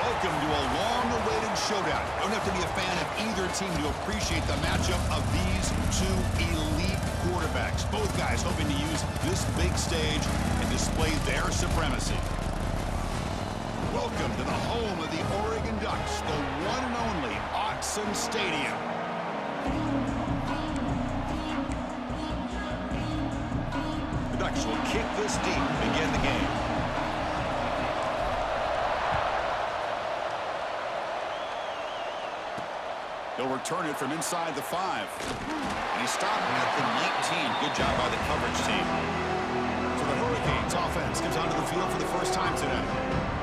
Welcome to a long-awaited showdown. You don't have to be a fan of either team to appreciate the matchup of these two elite quarterbacks. Both guys hoping to use this big stage and display their supremacy. Welcome to the home of the Oregon Ducks, the one and only Autzen Stadium. The Ducks will kick this deep to begin the game. They'll return it from inside the 5. And he stopped at the 19. Good job by the coverage team. So the Hurricanes offense comes onto the field for the first time today.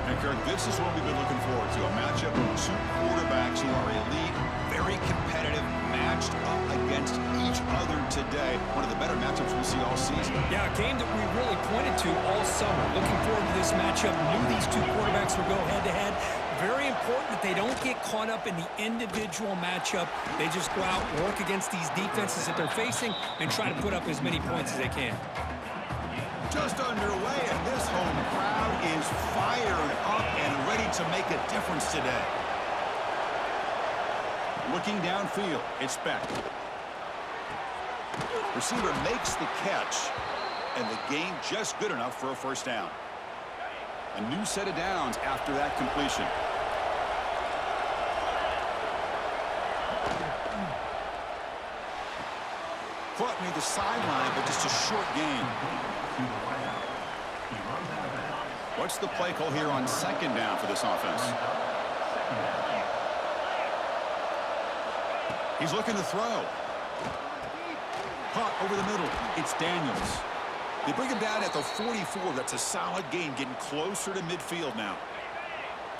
And Kirk, this is what we've been looking forward to, a matchup of two quarterbacks who are elite, very competitive, matched up against each other today. One of the better matchups we'll see all season. Yeah, a game that we really pointed to all summer. Looking forward to this matchup. Knew these two quarterbacks would go head-to-head. Very important that they don't get caught up in the individual matchup. They just go out, work against these defenses that they're facing, and try to put up as many points as they can. Just underway, and this home crowd is fired up and ready to make a difference today. Looking downfield, it's Beck. Receiver makes the catch, and the gain just good enough for a first down. A new set of downs after that completion. Caught near the sideline, but just a short gain. What's the play call here on second down for this offense? He's looking to throw. Caught over the middle. It's Daniels. They bring him down at the 44. That's a solid gain, getting closer to midfield now.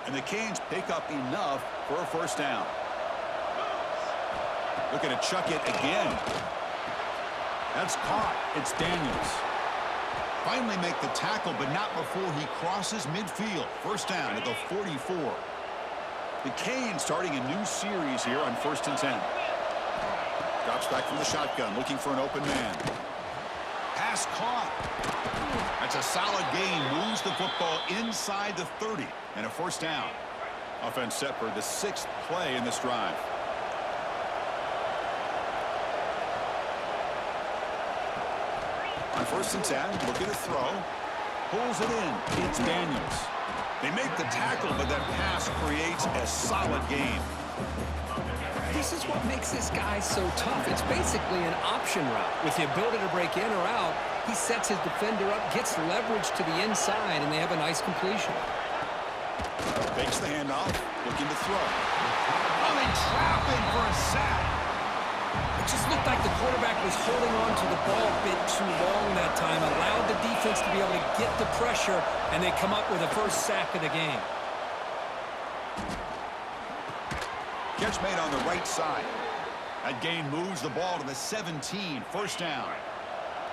And the Canes pick up enough for a first down. Looking to chuck it again. That's caught. It's Daniels. Finally make the tackle, but not before he crosses midfield. First down at the 44. The Canes starting a new series here on 1st and 10. Drops back from the shotgun, looking for an open man. Pass caught. That's a solid gain. Moves the football inside the 30. And a first down. Offense set for the 6th play in this drive. On 1st and 10, looking to throw. Pulls it in. It's Daniels. They make the tackle, but that pass creates a solid gain. This is what makes this guy so tough. It's basically an option route. With the ability to break in or out, he sets his defender up, gets leverage to the inside, and they have a nice completion. Fakes the handoff, looking to throw. Oh, they trap him for a sack. It just looked like the quarterback was holding on to the ball a bit too long that time, allowed the defense to be able to get the pressure, and they come up with the first sack of the game. Catch made on the right side. That gain moves the ball to the 17. First down.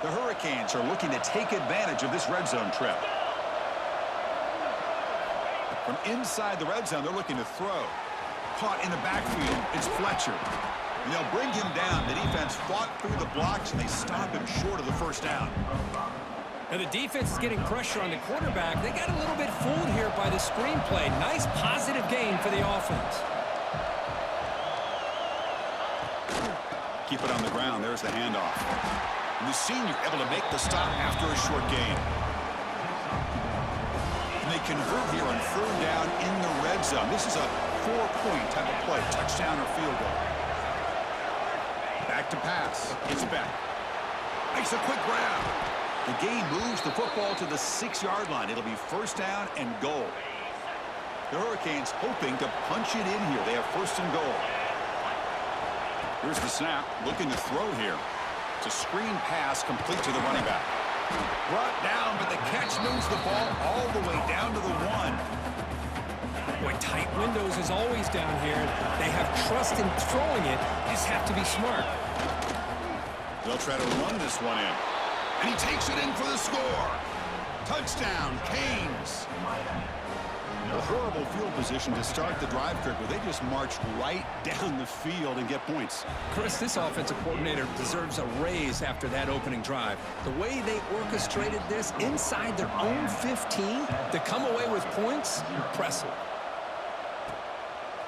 The Hurricanes are looking to take advantage of this red zone trip. From inside the red zone, they're looking to throw. Caught in the backfield. It's Fletcher. And they'll bring him down. The defense fought through the blocks, and they stop him short of the first down. Now the defense is getting pressure on the quarterback. They got a little bit fooled here by the screenplay. Nice positive gain for the offense. Keep it on the ground. There's the handoff. And the senior able to make the stop after a short gain. And they convert here on 3rd down in the red zone. This is a 4-point type of play, touchdown or field goal. Back to pass. It's Beck. Makes a quick grab. The gain moves the football to the 6-yard line. It'll be first down and goal. The Hurricanes hoping to punch it in here. They have 1st and goal. Here's the snap, looking to throw here. It's a screen pass complete to the running back. Brought down, but the catch moves the ball all the way down to the 1. Boy, tight windows is always down here. They have trust in throwing it. Just have to be smart. They'll try to run this one in. And he takes it in for the score. Touchdown, Canes. A horrible field position to start the drive, Kirk, where they just march right down the field and get points. Chris, this offensive coordinator deserves a raise after that opening drive. The way they orchestrated this inside their own 15 to come away with points, impressive.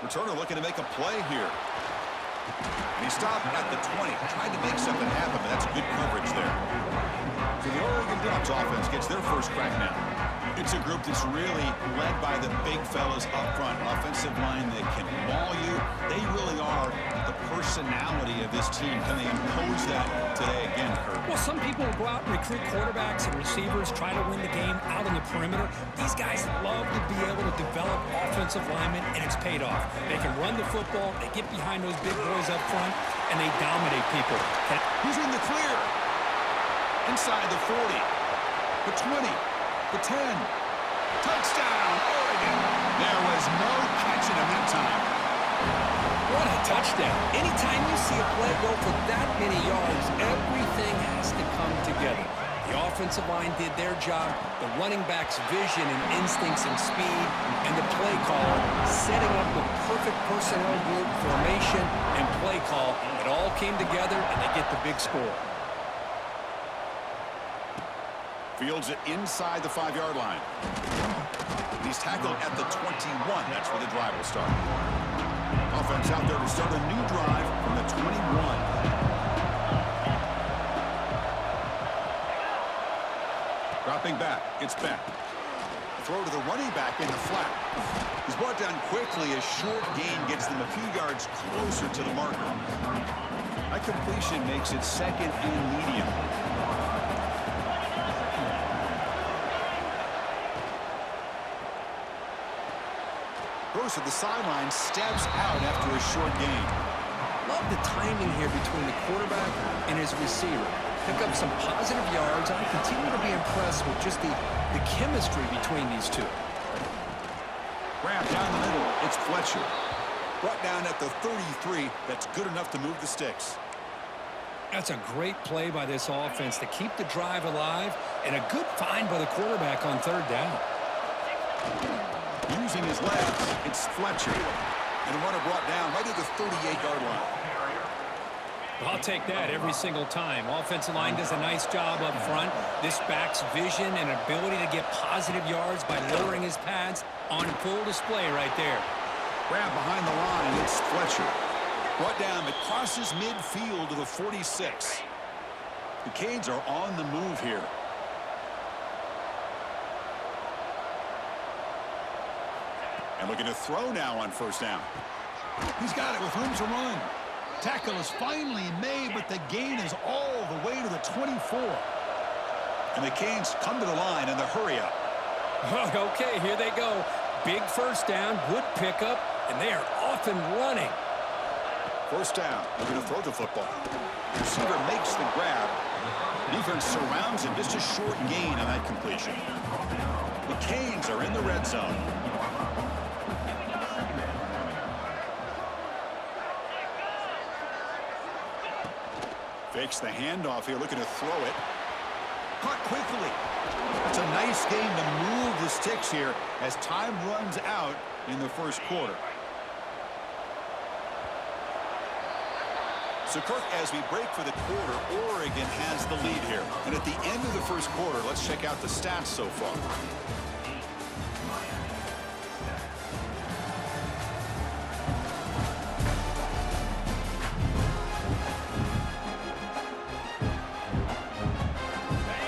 Returner looking to make a play here. And he stopped at the 20. Tried to make something happen, but that's good coverage there. So the Oregon Ducks offense gets their first crack now. It's a group that's really led by the big fellas up front. Offensive line that can maul you. They really are the personality of this team. Can they impose that today again, Kurt? Well, some people will go out and recruit quarterbacks and receivers, try to win the game out on the perimeter. These guys love to be able to develop offensive linemen, and it's paid off. They can run the football, they get behind those big boys up front, and they dominate people. He's in the clear. Inside the 40. The 20. The 10. Touchdown, Oregon. There was no catching him that time. What a touchdown. Anytime you see a play go for that many yards, everything has to come together. The offensive line did their job, the running back's vision and instincts and speed, and the play caller setting up the perfect personnel group, formation, and play call. It all came together, and they get the big score. Fields it inside the 5-yard line. He's tackled at the 21. That's where the drive will start. Offense out there to start a new drive from the 21. Dropping back. It's Beck. Throw to the running back in the flat. He's brought down quickly. A short gain gets them a few yards closer to the marker. That completion makes it second and medium. At the sideline, steps out after a short gain. Love the timing here between the quarterback and his receiver. Pick up some positive yards, and I continue to be impressed with just the chemistry between these two. Grab down the middle. It's Fletcher. Brought down at the 33. That's good enough to move the sticks. That's a great play by this offense to keep the drive alive, and a good find by the quarterback on third down. Using his legs, it's Fletcher. And a runner brought down right at the 38-yard line. I'll take that every single time. Offensive line does a nice job up front. This back's vision and ability to get positive yards by lowering his pads on full display right there. Grab behind the line, it's Fletcher. Brought down, it crosses midfield to the 46. The Canes are on the move here. And looking to throw now on first down. He's got it with room to run. Tackle is finally made, but the gain is all the way to the 24. And the Canes come to the line in the hurry up. Okay, here they go. Big first down, good pickup, and they are off and running. First down, they're going to throw the football. Receiver makes the grab. Defense surrounds him, just a short gain on that completion. The Canes are in the red zone. Fakes the handoff here, looking to throw it. Caught quickly. It's a nice game to move the sticks here as time runs out in the first quarter. So, Kirk, as we break for the quarter, Oregon has the lead here. And at the end of the first quarter, let's check out the stats so far.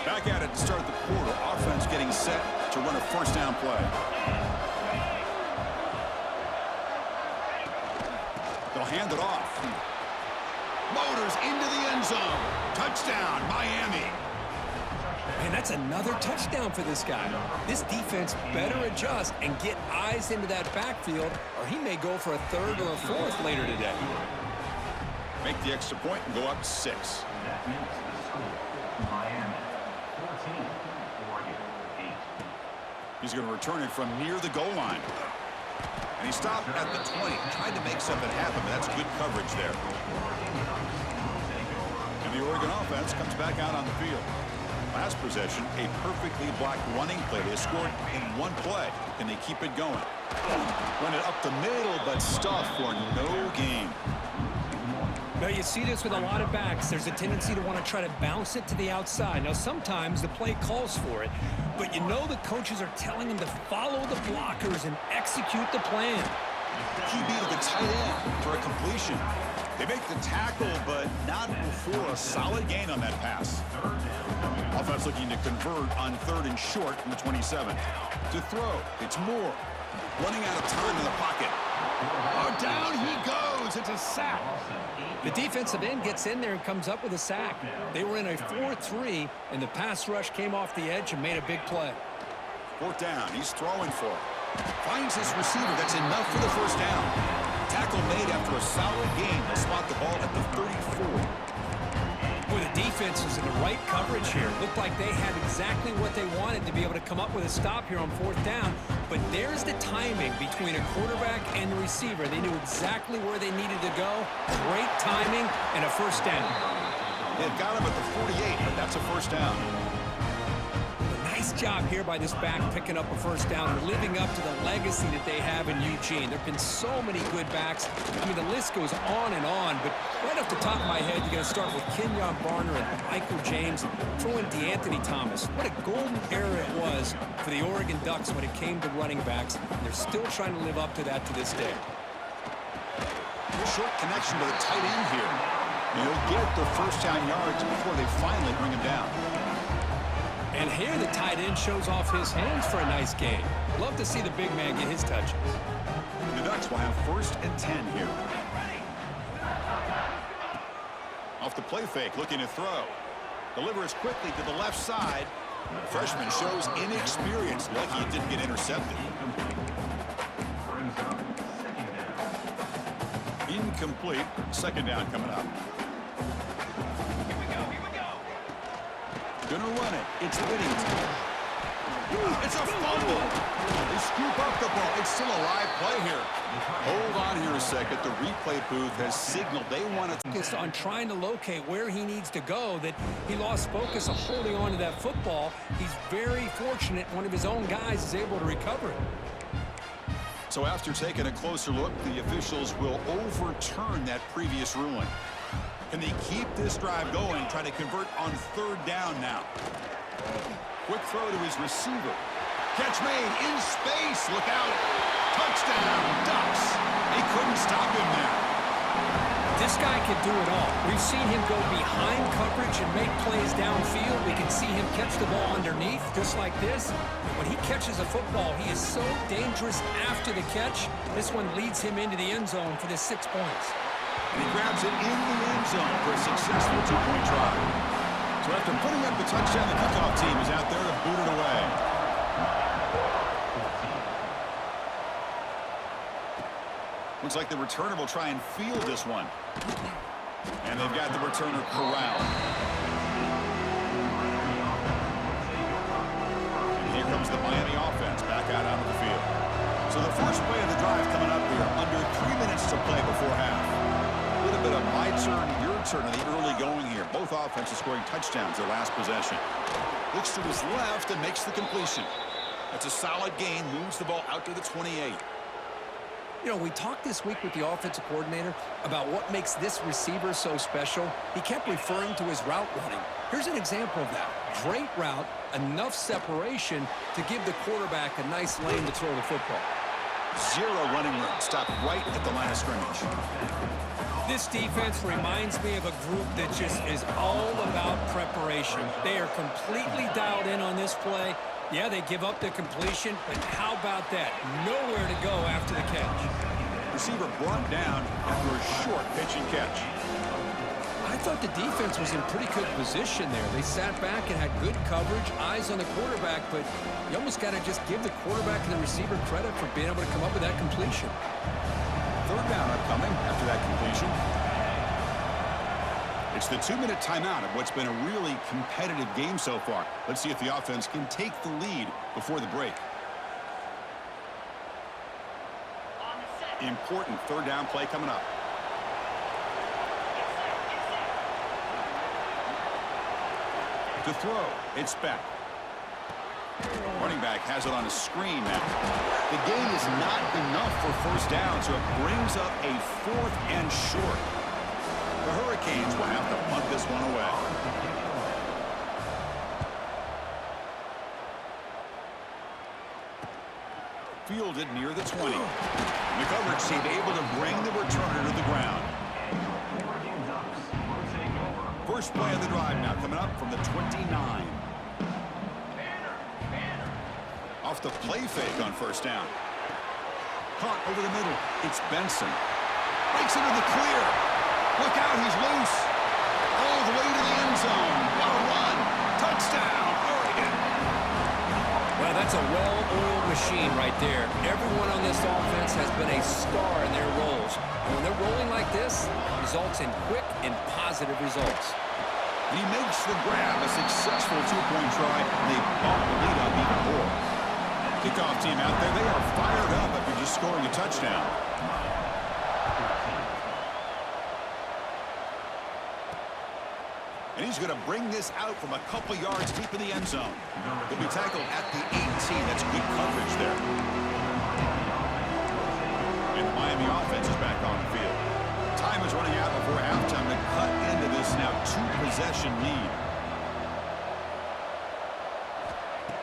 Back at it to start the quarter. Offense getting set to run a first down play. They'll hand it off. Motors into the end zone. Touchdown, Miami. And that's another touchdown for this guy. This defense better adjust and get eyes into that backfield, or he may go for a third or a fourth later today. Make the extra point and go up 6. He's going to return it from near the goal line. And he stopped at the 20. Tried to make something happen, but that's good coverage there. And the Oregon offense comes back out on the field. Last possession, a perfectly blocked running play. They scored in one play. Can they keep it going? Run it up the middle, but stuffed for no gain. Now, you see this with a lot of backs. There's a tendency to want to try to bounce it to the outside. Now, sometimes the play calls for it, but you know the coaches are telling them to follow the blockers and execute the plan. QB to the tight end for a completion. They make the tackle, but not before a solid gain on that pass. Offense looking to convert on 3rd and short from the 27. To throw, it's Moore. Running out of time in the pocket. Oh, down he goes. It's a sack. The defensive end gets in there and comes up with a sack. They were in a 4-3, and the pass rush came off the edge and made a big play. 4th down. He's throwing for it. Finds his receiver. That's enough for the 1st down. Tackle made after a solid gain. They'll spot the ball at the 34. Boy, the defense was in the right coverage here. Looked like they had exactly what they wanted to be able to come up with a stop here on 4th down. But there's the timing between a quarterback and the receiver. They knew exactly where they needed to go. Great timing and a 1st down. They've got him at the 48, but that's a 1st down. Nice job here by this back picking up a 1st down and living up to the legacy that they have in Eugene. There have been so many good backs. I mean, the list goes on and on, but right off the top of my head, you got to start with Kenyon Barner and Michael James. Throw in DeAnthony Thomas. What a golden era it was for the Oregon Ducks when it came to running backs. They're still trying to live up to that to this day. Short connection to the tight end here. He'll get the 1st down yards before they finally bring him down. And here the tight end shows off his hands for a nice gain. Love to see the big man get his touches. The Ducks will have 1st and 10 here. Off the play fake, looking to throw. Delivers quickly to the left side. The freshman shows inexperience. Lucky it didn't get intercepted. Incomplete. 2nd down coming up. Gonna run it. It's Whittington. It's a fumble. They scoop up the ball. It's still a live play here. Hold on here a second. The replay booth has signaled they want to focused on trying to locate where he needs to go, that he lost focus of holding on to that football. He's very fortunate one of his own guys is able to recover it. So after taking a closer look, the officials will overturn that previous ruling. Can they keep this drive going, try to convert on 3rd down now? Quick throw to his receiver. Catch made in space. Look out. Touchdown, Ducks. They couldn't stop him there. This guy can do it all. We've seen him go behind coverage and make plays downfield. We can see him catch the ball underneath, just like this. When he catches a football, he is so dangerous after the catch. This one leads him into the end zone for the 6 points. And he grabs it in the end zone for a successful 2-point try. So after putting up the touchdown, the kickoff team is out there to boot it away. Looks like the returner will try and field this one. And they've got the returner corralled. And here comes the Miami offense back out onto the field. So the first play of the drive coming up here, under 3 minutes to play before half. A little bit of my turn, your turn in the early going here. Both offenses scoring touchdowns their last possession. Looks to his left and makes the completion. That's a solid gain, moves the ball out to the 28. You know, we talked this week with the offensive coordinator about what makes this receiver so special. He kept referring to his route running. Here's an example of that. Great route, enough separation to give the quarterback a nice lane to throw the football. 0 running room, stopped right at the line of scrimmage. This defense reminds me of a group that just is all about preparation. They are completely dialed in on this play. Yeah, they give up the completion, but how about that? Nowhere to go after the catch. Receiver brought down after a short pitch and catch. I thought the defense was in pretty good position there. They sat back and had good coverage, eyes on the quarterback, but you almost got to just give the quarterback and the receiver credit for being able to come up with that completion. 3rd down upcoming after that completion. It's the 2-minute timeout of what's been a really competitive game so far. Let's see if the offense can take the lead before the break. Important 3rd down play coming up. To throw, it's back. Running back has it on a screen now. The gain is not enough for 1st down, so it brings up a 4th and short. The Hurricanes will have to punt this one away. Fielded near the 20. The coverage team able to bring the returner to the ground. First play of the drive now coming up from the 29. Off the play fake on first down. Caught over the middle. It's Benson. Breaks into the clear. Look out, he's loose. All the way to the end zone. What a run. Touchdown, Oregon. Well, that's a well-oiled machine right there. Everyone on this offense has been a star in their roles. And when they're rolling like this, it results in quick and positive results. He makes the grab, a successful two-point try, and they bump the lead up even more. Kickoff team out there, they are fired up after just scoring a touchdown. And he's going to bring this out from a couple yards deep in the end zone. He'll be tackled at the 18. That's good coverage there. And the Miami offense is back on the field. Time is running out before halftime to cut into this now two-possession lead.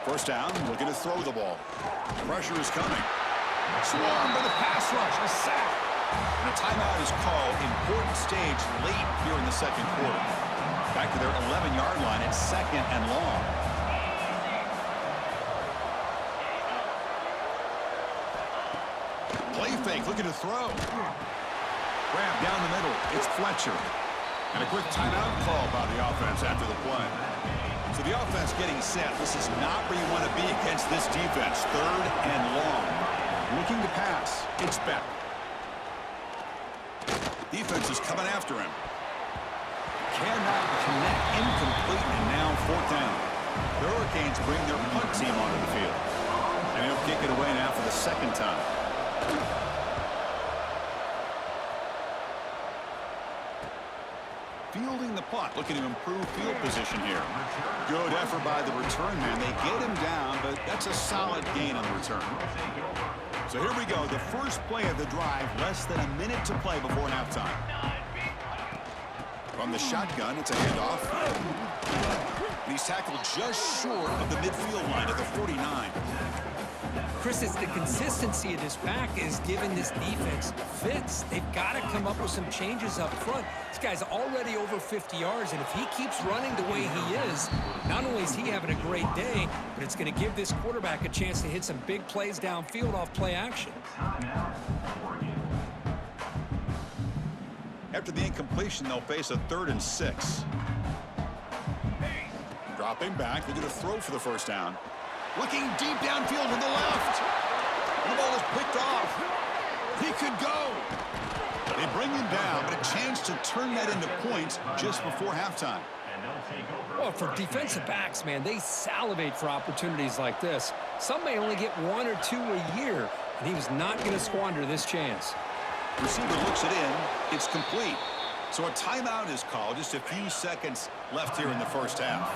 First down, looking to throw the ball. Pressure is coming. Swarmed by the pass rush, a sack. And a timeout is called. Important stage late here in the second quarter. Back to their 11-yard line. It's second and long. Play fake, looking to throw. Grab down the middle. It's Fletcher. And a quick timeout call by the offense after the play. So the offense getting set. This is not where you want to be against this defense. Third and long. Looking to pass. It's Beck. Defense is coming after him. Cannot connect. Incomplete, and now fourth down. The Hurricanes bring their punt team onto the field. And they'll kick it away now for the second time. Fielding the punt, looking to improve field position here. Good effort by the return man. They get him down, but that's a solid gain on the return. So here we go. The first play of the drive, less than a minute to play before halftime. From the shotgun, it's a handoff. And he's tackled just short of the midfield line at the 49. Chris, it's the consistency of this back is giving this defense fits. They've got to come up with some changes up front. This guy's already over 50 yards, and if he keeps running the way he is, not only is he having a great day, but it's going to give this quarterback a chance to hit some big plays downfield off play action. After the incompletion, they'll face a 3rd and 6. Dropping back, they're going to throw for the first down. Looking deep downfield to the left. And the ball is picked off. He could go. They bring him down, but a chance to turn that into points just before halftime. Well, for defensive backs, man, they salivate for opportunities like this. Some may only get 1 or 2 a year, and he was not going to squander this chance. Receiver looks it in. It's complete. So a timeout is called. Just a few seconds left here in the first half.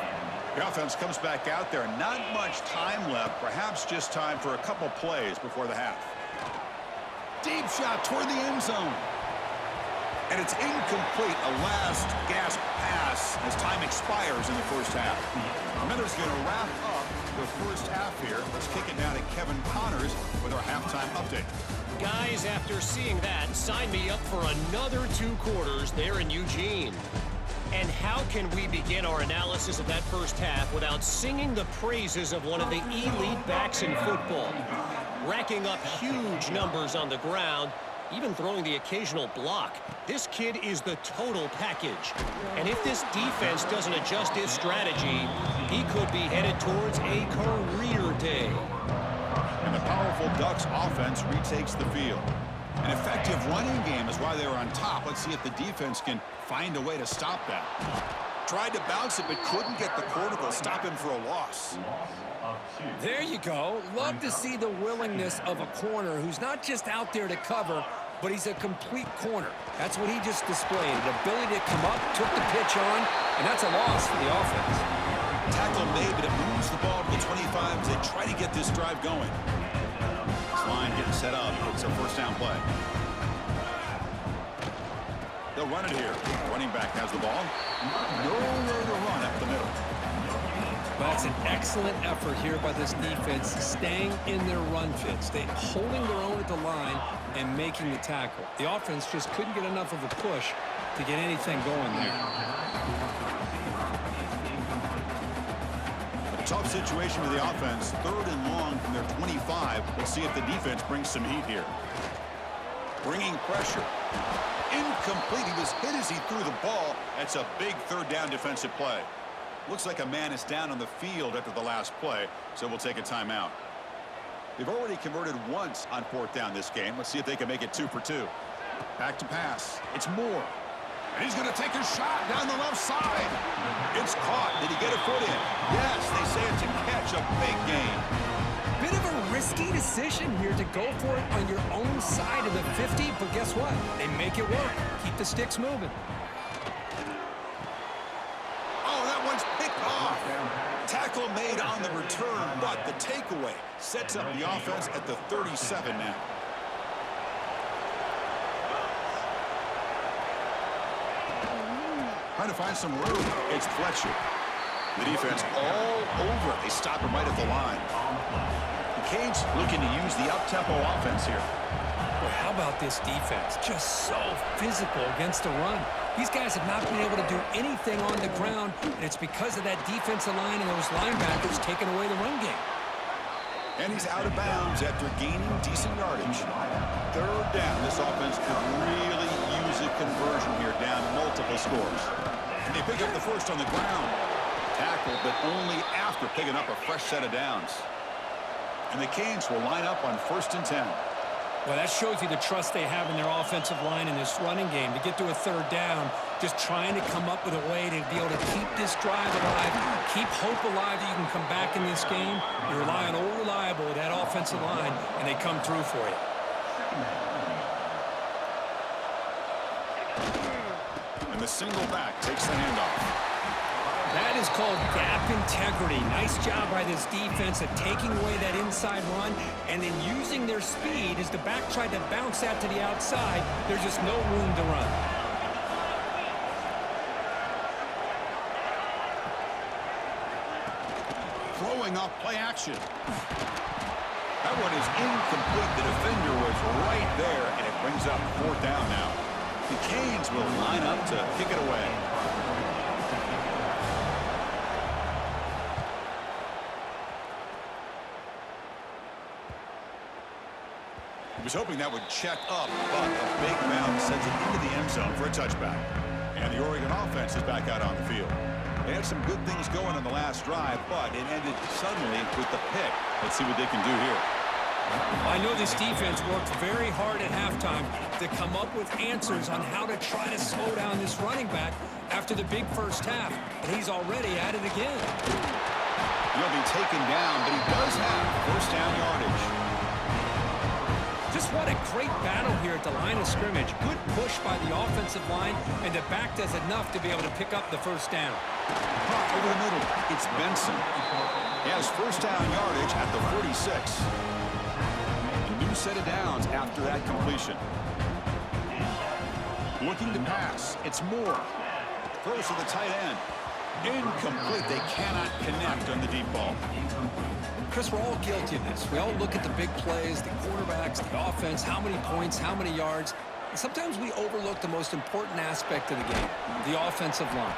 The offense comes back out there. Not much time left. Perhaps just time for a couple plays before the half. Deep shot toward the end zone. And it's incomplete. A last gasp pass as time expires in the first half. Miller's going to wrap up the first half here. Let's kick it down to Kevin Connors with our halftime update. Guys, after seeing that, sign me up for another 2 quarters there in Eugene. And how can we begin our analysis of that first half without singing the praises of one of the elite backs in football? Racking up huge numbers on the ground, even throwing the occasional block. This kid is the total package. And if this defense doesn't adjust his strategy, he could be headed towards a career day. And the powerful Ducks offense retakes the field. An effective running game is why they're on top. Let's see if the defense can find a way to stop that. Tried to bounce it, but couldn't get the corner to stop him for a loss. There you go. Love to see the willingness of a corner who's not just out there to cover, but he's a complete corner. That's what he just displayed. An ability to come up, took the pitch on, and that's a loss for the offense. Tackle made, but it moves the ball to the 25 as they try to get this drive going. This line getting set up. It's a first down play. They'll run it here. Running back has the ball. Nowhere to run up the middle. Well, that's an excellent effort here by this defense, staying in their run fit, holding their own at the line and making the tackle. The offense just couldn't get enough of a push to get anything going there. A tough situation for the offense. 3rd and long from their 25. Let's see if the defense brings some heat here. Bringing pressure. Incomplete. He was hit as he threw the ball. That's a big 3rd down defensive play. Looks like a man is down on the field after the last play, so we'll take a timeout. They've already converted once on 4th down this game. Let's see if they can make it 2 for 2. Back to pass. It's Moore. And he's going to take a shot down the left side. It's caught. Did he get a foot in? Yes, they say it's a catch, a big gain. Bit of a risky decision here to go for it on your own side of the 50, but guess what? They make it work. Keep the sticks moving. Oh, that one's picked off. Tackle made on the return, but the takeaway sets up the offense at the 37 now. Trying to find some room. It's Fletcher. The defense all over. They stop him right at the line. The Canes looking to use the up-tempo offense here. Well, how about this defense? Just so physical against the run. These guys have not been able to do anything on the ground, and it's because of that defensive line and those linebackers taking away the run game. And he's out of bounds after gaining decent yardage. 3rd down. This offense could really use a conversion here, down multiple scores. And they pick up the first on the ground. Tackle, but only after picking up a fresh set of downs. And the Canes will line up on 1st and 10. Well, that shows you the trust they have in their offensive line in this running game. To get to a 3rd down, just trying to come up with a way to be able to keep this drive alive, keep hope alive that you can come back in this game. You rely on old reliable, that offensive line, and they come through for you. And the single back takes the handoff. That is called gap integrity. Nice job by this defense at taking away that inside run and then using their speed as the back tried to bounce that to the outside. There's just no room to run. Throwing off play action. That one is incomplete. The defender was right there, and it brings up 4th down now. The Canes will line up to kick it away. He was hoping that would check up, but a big bounce sends it into the end zone for a touchback. And the Oregon offense is back out on the field. They had some good things going on the last drive, but it ended suddenly with the pick. Let's see what they can do here. I know this defense worked very hard at halftime to come up with answers on how to try to slow down this running back after the big first half. And he's already at it again. He'll be taken down, but he does have 1st down yardage. Just what a great battle here at the line of scrimmage. Good push by the offensive line, and the back does enough to be able to pick up the 1st down. Over the middle, it's Benson. He has 1st down yardage at the 46. A new set of downs after that completion. Looking to pass, it's Moore. Throws to the tight end. Incomplete. They cannot connect on the deep ball. Chris, we're all guilty of this. We all look at the big plays, the quarterbacks, the offense, how many points, how many yards. And sometimes we overlook the most important aspect of the game, the offensive line.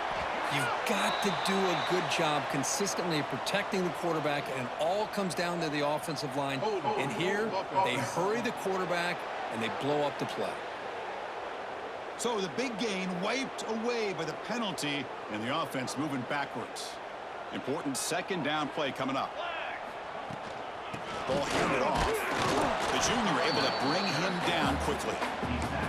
You've got to do a good job consistently protecting the quarterback, and it all comes down to the offensive line. And here, they hurry the quarterback, and they blow up the play. So the big gain wiped away by the penalty, and the offense moving backwards. Important 2nd down play coming up. Ball handed off. The junior able to bring him down quickly.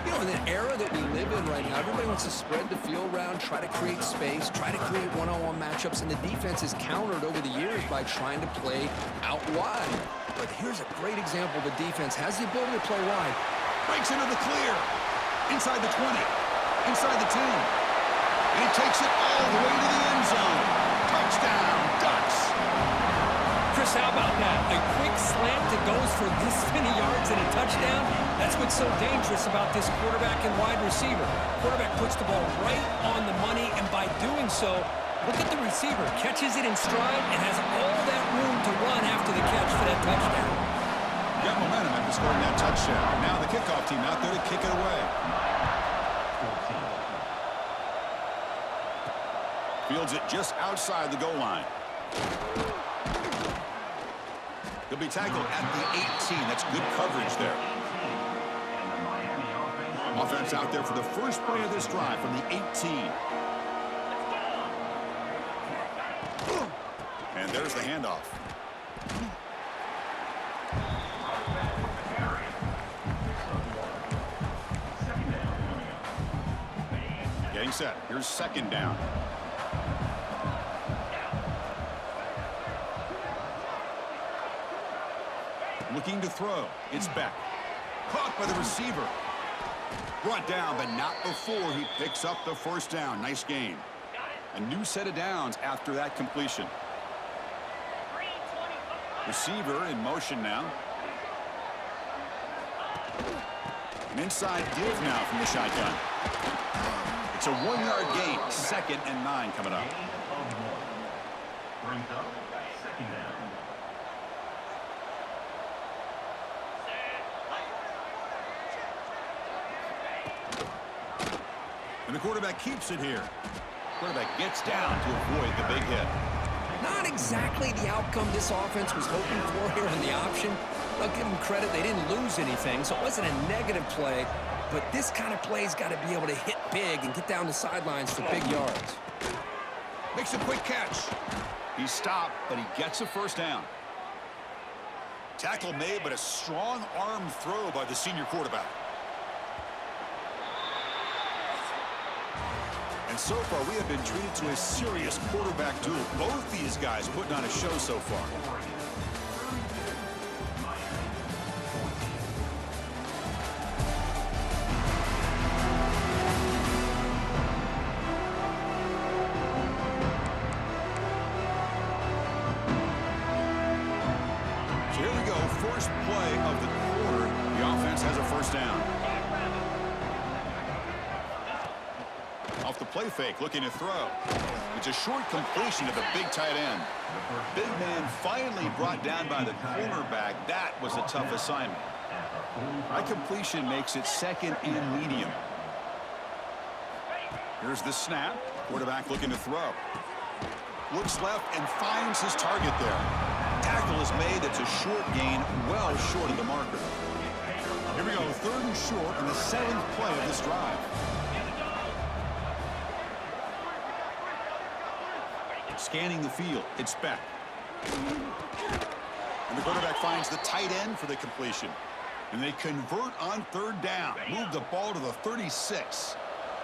You know, in the era that we live in right now, everybody wants to spread the field around, try to create space, try to create one-on-one matchups, and the defense is countered over the years by trying to play out wide. But here's a great example. The defense has the ability to play wide. Breaks into the clear. Inside the 20. Inside the 10. And he takes it all the way to the end zone. Touchdown, Ducks. Chris, how about that? A quick slant that goes for this many yards and a touchdown. That's what's so dangerous about this quarterback and wide receiver. Quarterback puts the ball right on the money, and by doing so, Look at the receiver. Catches it in stride and has all that room to run after the catch for that touchdown. Got momentum after scoring that touchdown. Now the kickoff team out there to kick it away. Fields it just outside the goal line. He'll be tackled at the 18. That's good coverage there. Offense out there for the first play of this drive from the 18. And there's the handoff. Getting set. Here's second down. Looking to throw. It's back. Caught by the receiver. Brought down, but not before he picks up the first down. Nice gain. A new set of downs after that completion. Receiver in motion now. An inside give now from the shotgun. It's a 1-yard gain. 2nd and 9 coming up. Brings up second down. And the quarterback keeps it here. Quarterback gets down to avoid the big hit. Not exactly the outcome this offense was hoping for here in the option. I'll give them credit. They didn't lose anything, so it wasn't a negative play. But this kind of play's got to be able to hit big and get down the sidelines for big yards. Makes a quick catch. He stopped, but he gets a first down. Tackle made, but a strong arm throw by the senior quarterback. And so far, we have been treated to a serious quarterback duel. Both these guys putting on a show so far. So here we go, first play of the quarter. The offense has a first down. Off the play fake, looking to throw. It's a short completion to the big tight end. Big man finally brought down by the cornerback. That was a tough assignment. High completion makes it 2nd and medium. Here's the snap. Quarterback looking to throw. Looks left and finds his target there. Tackle is made. It's a short gain, well short of the marker. Here we go, 3rd and short on the 7th play of this drive. Scanning the field. It's back. And the quarterback finds the tight end for the completion. And they convert on 3rd down. Move the ball to the 36.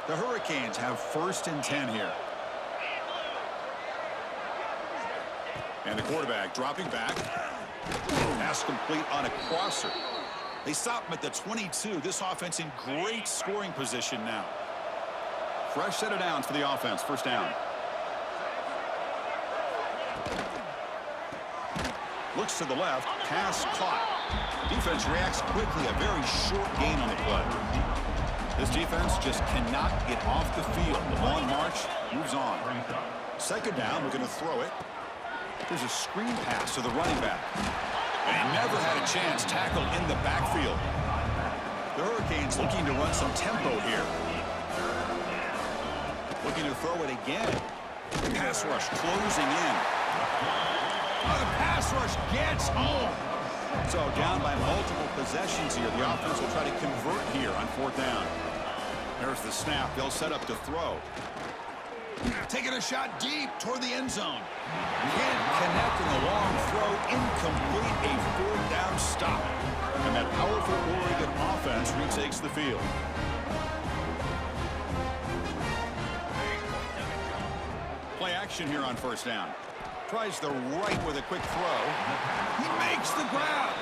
The Hurricanes have 1st and 10 here. And the quarterback dropping back. Pass complete on a crosser. They stop him at the 22. This offense in great scoring position now. Fresh set of downs for the offense. First down. Looks to the left, pass caught. Defense reacts quickly, a very short gain on the play. This defense just cannot get off the field. The long march moves on. 2nd down, we're going to throw it. There's a screen pass to the running back. And he never had a chance tackled in the backfield. The Hurricanes looking to run some tempo here. Looking to throw it again. Pass rush closing in. The pass rush gets home. So down by multiple possessions here. The offense will try to convert here on 4th down. There's the snap. They'll set up to throw. Taking a shot deep toward the end zone. Can't connect in the long throw. Incomplete. A 4th down stop. And that powerful Oregon offense retakes the field. Play action here on 1st down. Tries the right with a quick throw. He makes the grab.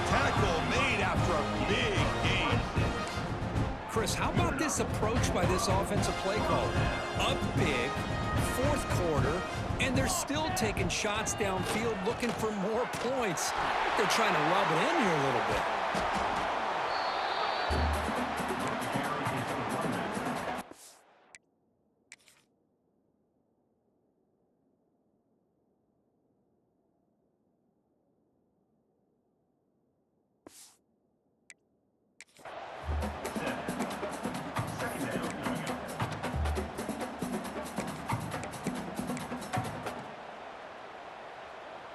Tackle made after a big gain. Chris, how about this approach by this offensive play caller? Up big, 4th quarter, and they're still taking shots downfield looking for more points. They're trying to rub it in here a little bit.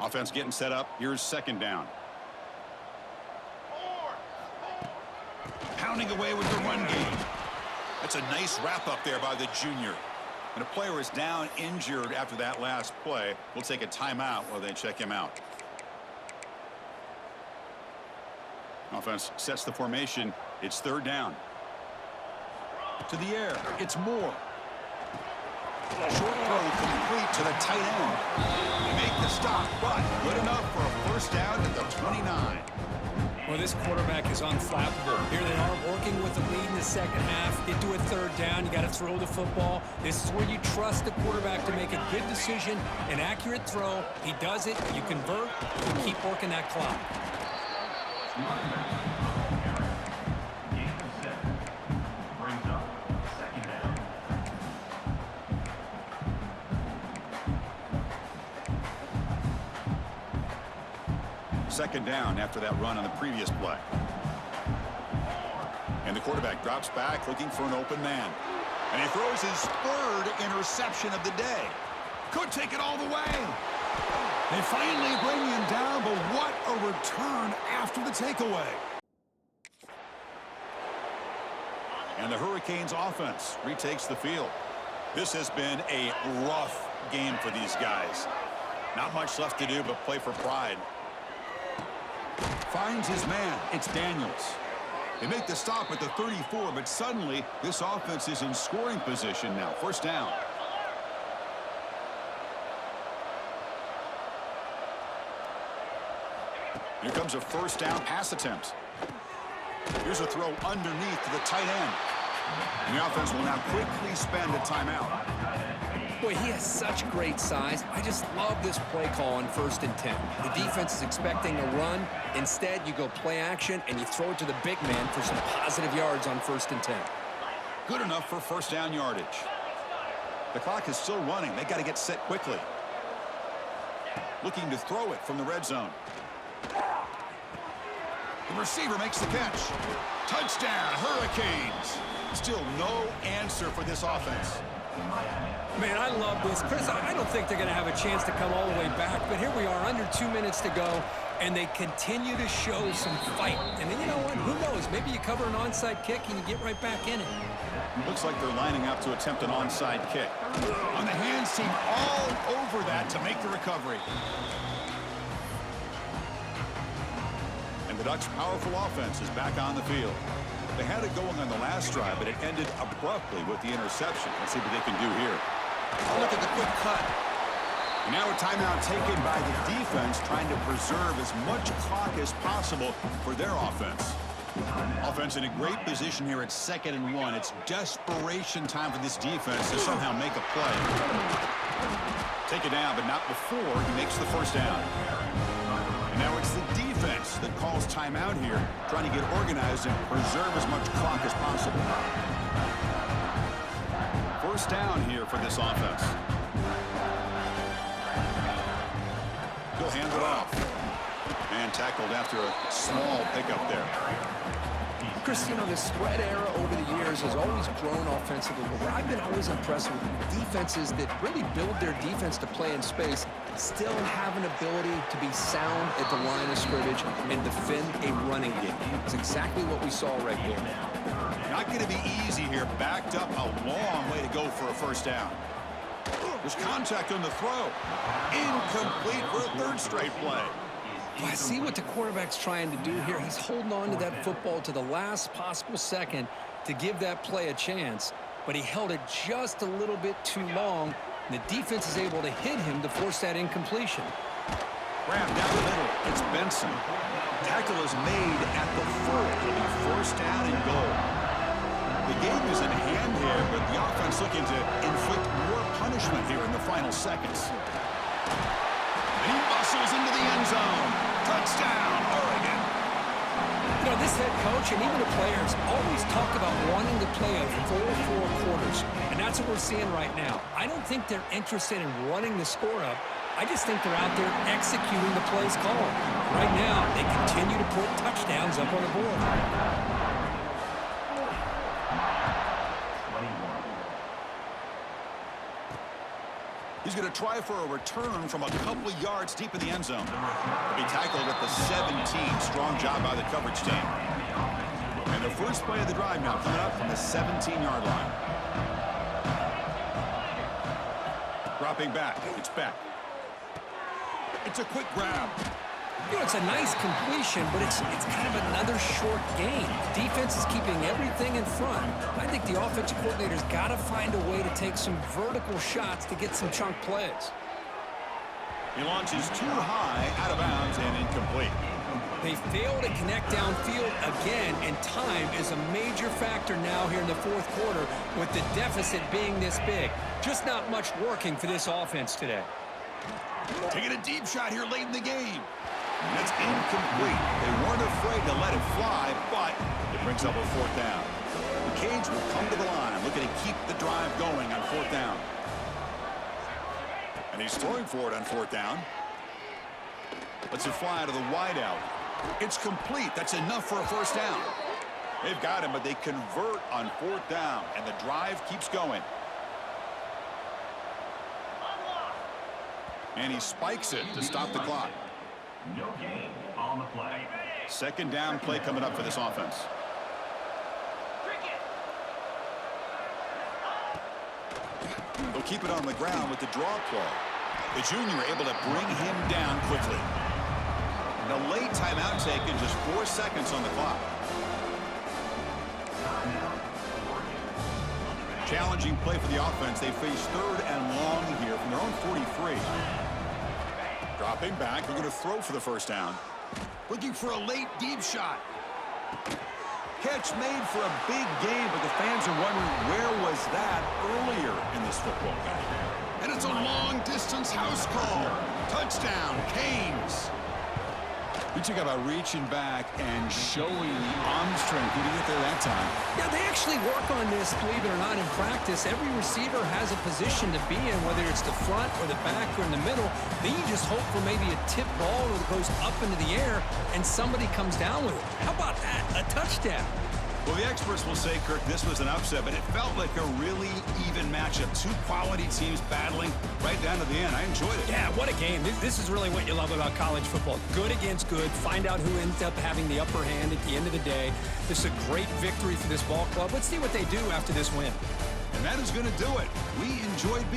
Offense getting set up. Here's second down. Pounding away with the run game. That's a nice wrap-up there by the junior. And a player is down injured after that last play. We'll take a timeout while they check him out. Offense sets the formation. It's third down. To the air. It's Moore. Short throw complete to the tight end. They make the stop, but good enough for a first down at the 29. Well, this quarterback is unflappable. Here they are working with the lead in the second half. Get to a third down. You got to throw the football. This is where you trust the quarterback to make a good decision, an accurate throw. He does it. You convert. You keep working that clock. Second down after that run on the previous play. And the quarterback drops back looking for an open man. And he throws his third interception of the day. Could take it all the way. They finally bring him down, but what a return after the takeaway. And the Hurricanes offense retakes the field. This has been a rough game for these guys. Not much left to do but play for pride. Finds his man. It's Daniels. They make the stop at the 34, but suddenly this offense is in scoring position now. First down. Here comes a first down pass attempt. Here's a throw underneath to the tight end. And the offense will now quickly spend a timeout. Boy, he has such great size. I just love this play call on 1st and 10. The defense is expecting a run. Instead, you go play action, and you throw it to the big man for some positive yards on 1st and 10. Good enough for first down yardage. The clock is still running. They got to get set quickly. Looking to throw it from the red zone. The receiver makes the catch. Touchdown, Hurricanes. Still no answer for this offense. Man, I love this. Chris, I don't think they're going to have a chance to come all the way back, but here we are, under 2 minutes to go, and they continue to show some fight. And then, you know what? Who knows? Maybe you cover an onside kick and you get right back in it. Looks like they're lining up to attempt an onside kick. On the hands team all over that to make the recovery. And the Ducks' powerful offense is back on the field. They had it going on the last drive, but it ended abruptly with the interception. Let's see what they can do here. Oh, look at the quick cut. And now a timeout taken by the defense, trying to preserve as much clock as possible for their offense. Offense in a great position here at 2nd and 1. It's desperation time for this defense to somehow make a play. Take it down, but not before he makes the first down. And now it's the defense that calls timeout here, trying to get organized and preserve as much clock as possible. First down here for this offense. He'll hand it off. And tackled after a small pickup there. Chris, you know, the spread era over the years has always grown offensively, but I've been always impressed with defenses that really build their defense to play in space, still have an ability to be sound at the line of scrimmage and defend a running game. It's exactly what we saw right there. Not going to be easy here. Backed up a long way to go for a first down. There's contact on the throw. Incomplete for a third straight play. I see what the quarterback's trying to do here. He's holding on to that football to the last possible second to give that play a chance, but he held it just a little bit too long, and the defense is able to hit him to force that incompletion. Grab down the middle. It's Benson. Tackle is made at the 4. It'll be first down and goal. The game is in hand here, but the offense looking to inflict more punishment here in the final seconds. And he muscles into the end zone. Touchdown, Oregon. You know, this head coach and even the players always talk about wanting to play a full 4 quarters, and that's what we're seeing right now. I don't think they're interested in running the score up. I just think they're out there executing the plays called. Right now, they continue to put touchdowns up on the board. He's going to try for a return from a couple of yards deep in the end zone. He'll be tackled at the 17. Strong job by the coverage team. And the first play of the drive now coming up from the 17-yard line. Dropping back. It's back. It's a quick grab. You know, it's a nice completion, but it's kind of another short gain. The defense is keeping everything in front. I think the offensive coordinator's got to find a way to take some vertical shots to get some chunk plays. He launches too high, out of bounds, and incomplete. They fail to connect downfield again, and time is a major factor now here in the fourth quarter with the deficit being this big. Just not much working for this offense today. Taking a deep shot here late in the game. That's incomplete. They weren't afraid to let it fly, but it brings up a fourth down. The Canes will come to the line, looking to keep the drive going on fourth down. And he's throwing for it on fourth down. Lets it fly to the wideout. It's complete. That's enough for a first down. They've got him, but they convert on fourth down, and the drive keeps going. And he spikes it to stop the clock. No gain on the play. Second down play coming up for this offense. They'll keep it on the ground with the draw play. The junior able to bring him down quickly. And a late timeout taken, just 4 seconds on the clock. Challenging play for the offense. They face third and long here from their own 43. Dropping back, they're going to throw for the first down. Looking for a late deep shot. Catch made for a big game, but the fans are wondering where was that earlier in this football game. And it's a long-distance house call. Touchdown, Canes. We talk about reaching back and showing the arm strength. Who did get there that time? Yeah, they actually work on this, believe it or not, in practice. Every receiver has a position to be in, whether it's the front or the back or in the middle. Then you just hope for maybe a tip ball that goes up into the air and somebody comes down with it. How about that? A touchdown. Well, the experts will say, Kirk, this was an upset, but it felt like a really even matchup. Two quality teams battling right down to the end. I enjoyed it. Yeah, what a game. This is really what you love about college football. Good against good. Find out who ends up having the upper hand at the end of the day. This is a great victory for this ball club. Let's see what they do after this win. And that is going to do it. We enjoyed being